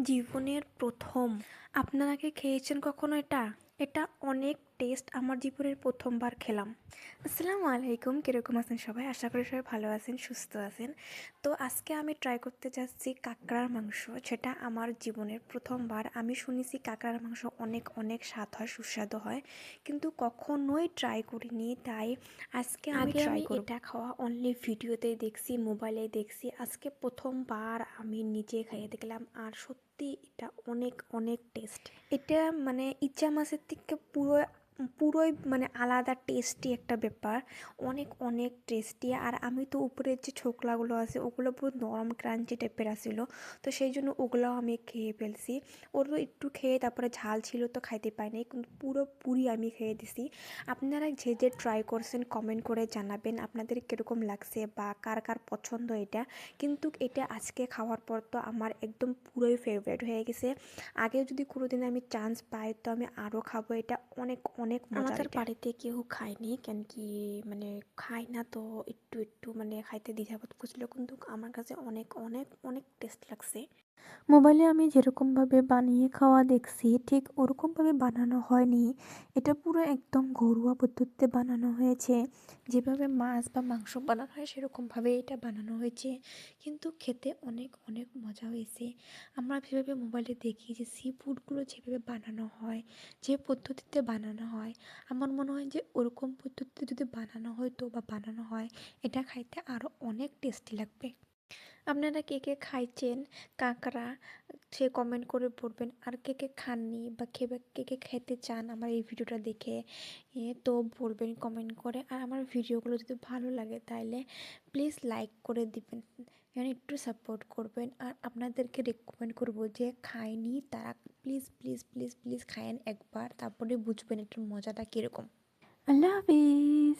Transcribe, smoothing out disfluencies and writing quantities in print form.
জীবনের প্রথম আপনারা কি খেয়েছেন কখনো এটা? এটা অনেক টেস্ট। আমার জীবনের প্রথমবার খেলাম। আসসালামু আলাইকুম, কীরকম আছেন সবাই? আশা করি সবাই ভালো আছেন, সুস্থ আছেন। তো আজকে আমি ট্রাই করতে চাচ্ছি কাঁকড়ার মাংস। সেটা আমার জীবনের প্রথমবার। আমি শুনেছি কাঁকড়ার মাংস অনেক অনেক স্বাদ হয়, সুস্বাদু হয়, কিন্তু কখনোই ট্রাই করিনি। তাই আজকে আমি ট্রাই করব। এটা খাওয়া অনলি ভিডিওতেই দেখছি, মোবাইলে দেখছি। আজকে প্রথমবার আমি নিজে খাইয়ে দেখলাম, আর সত্যি এটা অনেক অনেক টেস্ট। এটা মানে ইচ্ছা মাছের থেকে পুরোই মানে আলাদা টেস্টি একটা ব্যাপার। অনেক অনেক টেস্টি। আর আমি তো উপরের যে ছোকলাগুলো আছে ওগুলো পুরো নরম ক্রাঞ্চি টাইপের আসছিলো, তো সেই জন্য ওগুলোও আমি খেয়ে ফেলছি। ওগুলো একটু খেয়ে তারপরে ঝাল ছিল তো খাইতে পাইনি, কিন্তু পুরোপুরি আমি খেয়ে দিছি। আপনারা যে যে ট্রাই করছেন কমেন্ট করে জানাবেন আপনাদের কীরকম লাগছে বা কার কার পছন্দ এটা। কিন্তু এটা আজকে খাওয়ার পর তো আমার একদম পুরোই ফেভারিট হয়ে গেছে। আগেও যদি কোনোদিন আমি চান্স পাই তো আমি আরও খাবো। এটা অনেক অনেক মজার। আমাদের বাড়িতে কেউ খায়নি, কেন কি মানে খায় না, তো একটু একটু মানে খাইতে দ্বিধাবোধ করছিল, কিন্তু আমার কাছে অনেক অনেক অনেক টেস্ট লাগছে। মোবাইলে আমি যেরকমভাবে বানিয়ে খাওয়া দেখছি ঠিক ওরকমভাবে বানানো হয়নি। এটা পুরো একদম ঘরোয়া পদ্ধতিতে বানানো হয়েছে। যেভাবে মাছ বা মাংস বানানো হয় সেরকমভাবে এটা বানানো হয়েছে, কিন্তু খেতে অনেক অনেক মজা হয়েছে। আমরা যেভাবে মোবাইলে দেখি যে সি ফুডগুলো যেভাবে বানানো হয়, যে পদ্ধতিতে বানানো হয়, আমার মনে হয় যে ওরকম পদ্ধতিতে যদি বানানো হতো বা বানানো হয়, এটা খাইতে আরও অনেক টেস্টি লাগবে। আপনারা কে কে খাইছেন কাঁকড়া, সে কমেন্ট করে বলবেন। আর কে কে খাননি বা কে কে খেতে চান আমার এই ভিডিওটা দেখে, তো বলবেন কমেন্ট করে। আর আমার ভিডিওগুলো যদি ভালো লাগে তাহলে প্লিজ লাইক করে দিবেন, মানে একটু সাপোর্ট করবেন। আর আপনাদেরকে রেকমেন্ড করবো যে খায়নি তারা প্লিজ প্লিজ প্লিজ প্লিজ খায়েন একবার, তারপরে বুঝবেন এটার মজাটা কীরকম। আল্লাহ হাফিজ।